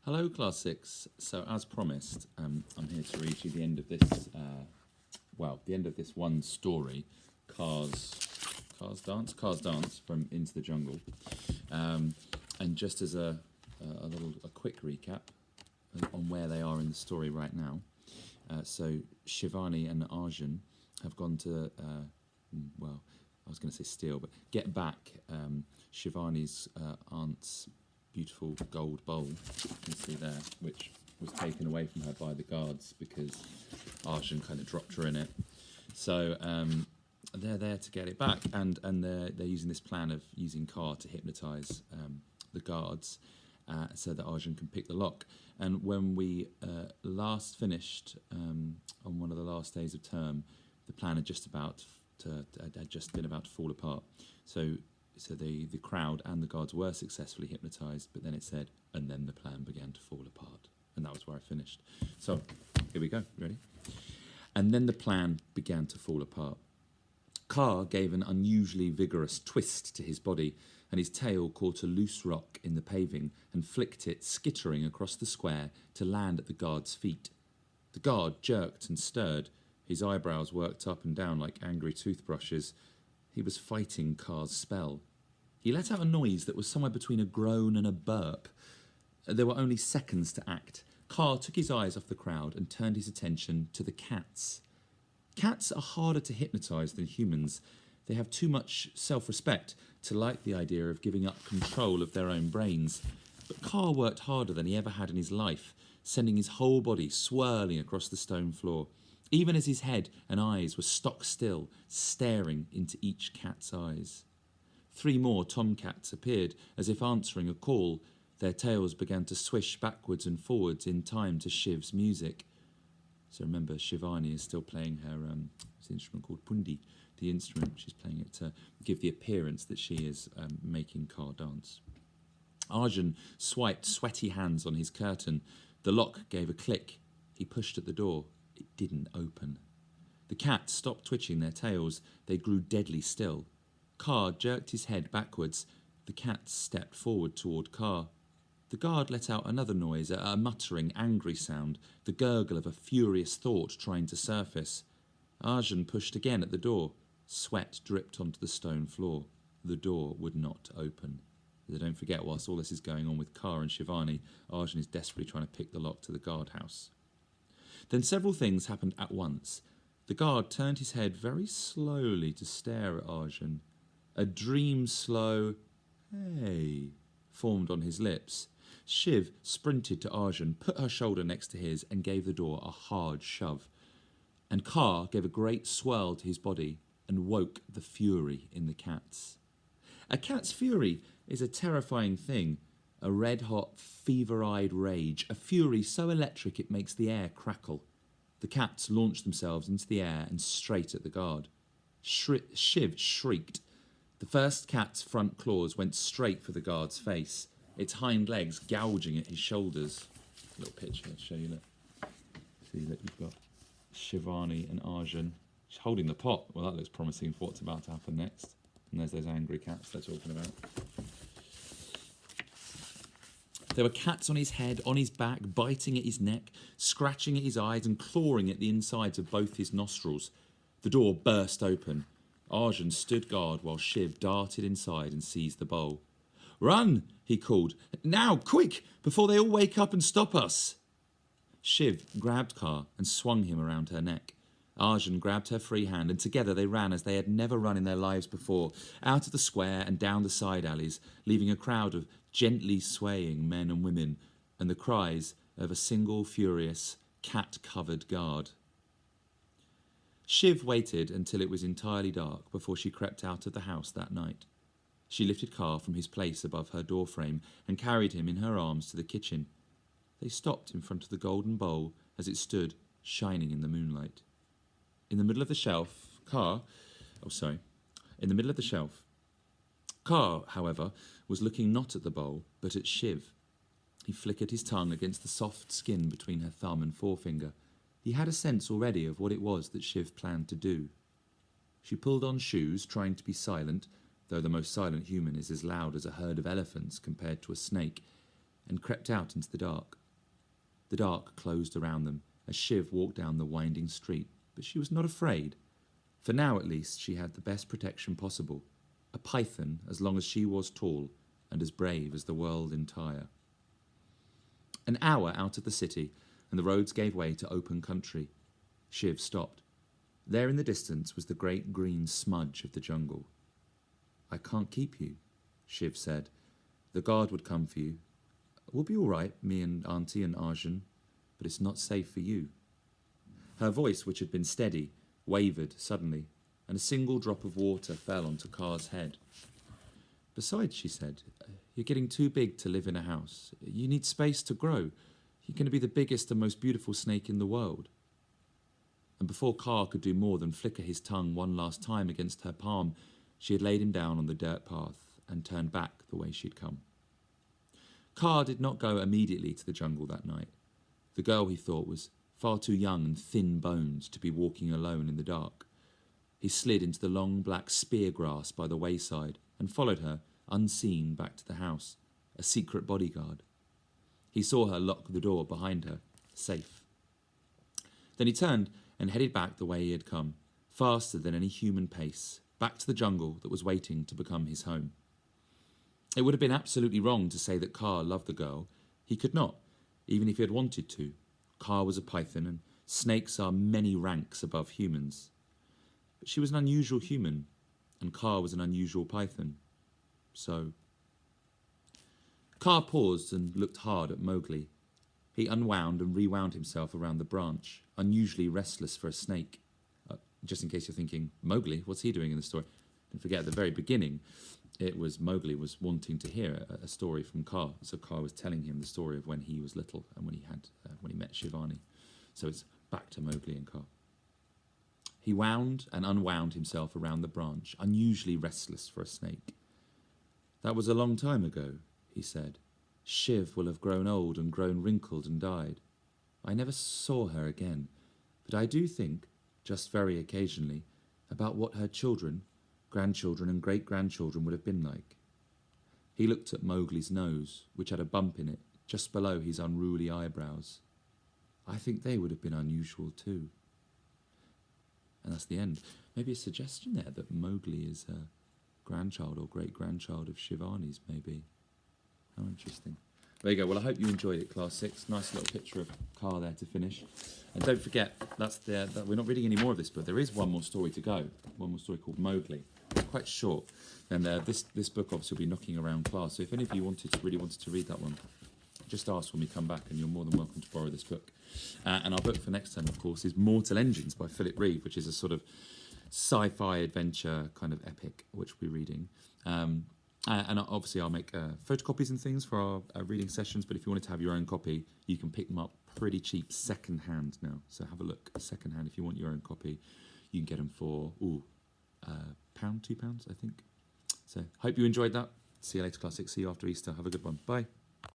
Hello, Class 6. So, as promised, I'm here to read you the end of this, the end of this one story, Cars Dance from Into the Jungle. And just as a quick recap on where they are in the story right now. So, Shivani and Arjun have gone to, I was going to say steal, but get back Shivani's aunt's beautiful gold bowl, you can see there, which was taken away from her by the guards because Arjun kind of dropped her in it. So they're there to get it back, and they're using this plan of using Car to hypnotise the guards so that Arjun can pick the lock. And when we last finished on one of the last days of term, the plan had just been about to fall apart. So the crowd and the guards were successfully hypnotised, but then it said, and then the plan began to fall apart. And that was where I finished. So, here we go. Ready? And then the plan began to fall apart. Car gave an unusually vigorous twist to his body, and his tail caught a loose rock in the paving and flicked it, skittering across the square to land at the guard's feet. The guard jerked and stirred, his eyebrows worked up and down like angry toothbrushes. He was fighting Car's spell. He let out a noise that was somewhere between a groan and a burp. There were only seconds to act. Car took his eyes off the crowd and turned his attention to the cats. Cats are harder to hypnotise than humans. They have too much self-respect to like the idea of giving up control of their own brains. But Car worked harder than he ever had in his life, sending his whole body swirling across the stone floor, even as his head and eyes were stock still, staring into each cat's eyes. 3 more tomcats appeared, as if answering a call. Their tails began to swish backwards and forwards in time to Shiv's music. So remember, Shivani is still playing her instrument called Pundi, the instrument. She's playing it to give the appearance that she is making Car dance. Arjun swiped sweaty hands on his curtain. The lock gave a click. He pushed at the door. It didn't open. The cats stopped twitching their tails. They grew deadly still. Car jerked his head backwards. The cats stepped forward toward Car. The guard let out another noise, a muttering, angry sound, the gurgle of a furious thought trying to surface. Arjun pushed again at the door. Sweat dripped onto the stone floor. The door would not open. Don't forget, whilst all this is going on with Car and Shivani, Arjun is desperately trying to pick the lock to the guardhouse. Then several things happened at once. The guard turned his head very slowly to stare at Arjun. A dream-slow, "Hey," formed on his lips. Shiv sprinted to Arjun, put her shoulder next to his, and gave the door a hard shove. And Car gave a great swirl to his body and woke the fury in the cats. A cat's fury is a terrifying thing. A red-hot, fever-eyed rage, a fury so electric it makes the air crackle. The cats launched themselves into the air and straight at the guard. Shiv shrieked. The first cat's front claws went straight for the guard's face, its hind legs gouging at his shoulders. A little picture to show you, look. See that you've got Shivani and Arjun. She's holding the pot. Well, that looks promising for what's about to happen next. And there's those angry cats they're talking about. There were cats on his head, on his back, biting at his neck, scratching at his eyes and clawing at the insides of both his nostrils. The door burst open. Arjun stood guard while Shiv darted inside and seized the bowl. "Run!" he called. "Now, quick, before they all wake up and stop us!" Shiv grabbed Car and swung him around her neck. Arjun grabbed her free hand, and together they ran as they had never run in their lives before, out of the square and down the side alleys, leaving a crowd of gently swaying men and women, and the cries of a single furious, cat-covered guard. Shiv waited until it was entirely dark before she crept out of the house that night. She lifted Car from his place above her doorframe and carried him in her arms to the kitchen. They stopped in front of the golden bowl as it stood, shining in the moonlight. In the middle of the shelf, Car, however, was looking not at the bowl, but at Shiv. He flickered his tongue against the soft skin between her thumb and forefinger. He had a sense already of what it was that Shiv planned to do. She pulled on shoes, trying to be silent, though the most silent human is as loud as a herd of elephants compared to a snake. and crept out into the dark. The dark closed around them as Shiv walked down the winding street, but she was not afraid. For now, at least, she had the best protection possible, a python as long as she was tall and as brave as the world entire. An hour out of the city, and the roads gave way to open country. Shiv stopped. There in the distance was the great green smudge of the jungle. "I can't keep you," Shiv said. "The guard would come for you. We'll be all right, me and Auntie and Arjun, but it's not safe for you." Her voice, which had been steady, wavered suddenly, and a single drop of water fell onto Car's head. "Besides," she said, "you're getting too big to live in a house. You need space to grow. You're going to be the biggest and most beautiful snake in the world." And before Car could do more than flicker his tongue one last time against her palm, she had laid him down on the dirt path and turned back the way she'd come. Car did not go immediately to the jungle that night. The girl, he thought, was far too young and thin-boned to be walking alone in the dark. He slid into the long black spear grass by the wayside and followed her, unseen, back to the house, a secret bodyguard. He saw her lock the door behind her, safe. Then he turned and headed back the way he had come, faster than any human pace, back to the jungle that was waiting to become his home. It would have been absolutely wrong to say that Car loved the girl. He could not, even if he had wanted to. Car was a python, and snakes are many ranks above humans. But she was an unusual human, and Car was an unusual python. So Car paused and looked hard at Mowgli. He unwound and rewound himself around the branch, unusually restless for a snake. Just in case you're thinking, Mowgli, what's he doing in the story? Don't forget, at the very beginning, it was Mowgli was wanting to hear a story from Car. So Car was telling him the story of when he was little and when he met Shivani. So it's back to Mowgli and Car. He wound and unwound himself around the branch, unusually restless for a snake. "That was a long time ago," he said. "Shiv will have grown old and grown wrinkled and died. I never saw her again, but I do think, just very occasionally, about what her children, grandchildren and great-grandchildren would have been like." He looked at Mowgli's nose, which had a bump in it, just below his unruly eyebrows. "I think they would have been unusual too." And that's the end. Maybe a suggestion there that Mowgli is a grandchild or great-grandchild of Shivani's, maybe. How interesting. There you go. Well, I hope you enjoyed it, Class 6. Nice little picture of Car there to finish. And don't forget, we're not reading any more of this book. There is one more story to go. One more story called Mowgli. It's quite short. And this book obviously will be knocking around class. So if any of you really wanted to read that one, just ask when we come back, and you're more than welcome to borrow this book. And our book for next term, of course, is Mortal Engines by Philip Reeve, which is a sort of sci-fi adventure kind of epic, which we're reading. And obviously I'll make photocopies and things for our reading sessions, but if you wanted to have your own copy, you can pick them up pretty cheap second-hand now. So have a look, second-hand. If you want your own copy, you can get them for £1, £2, I think. So hope you enjoyed that. See you later, Class 6. See you after Easter. Have a good one. Bye.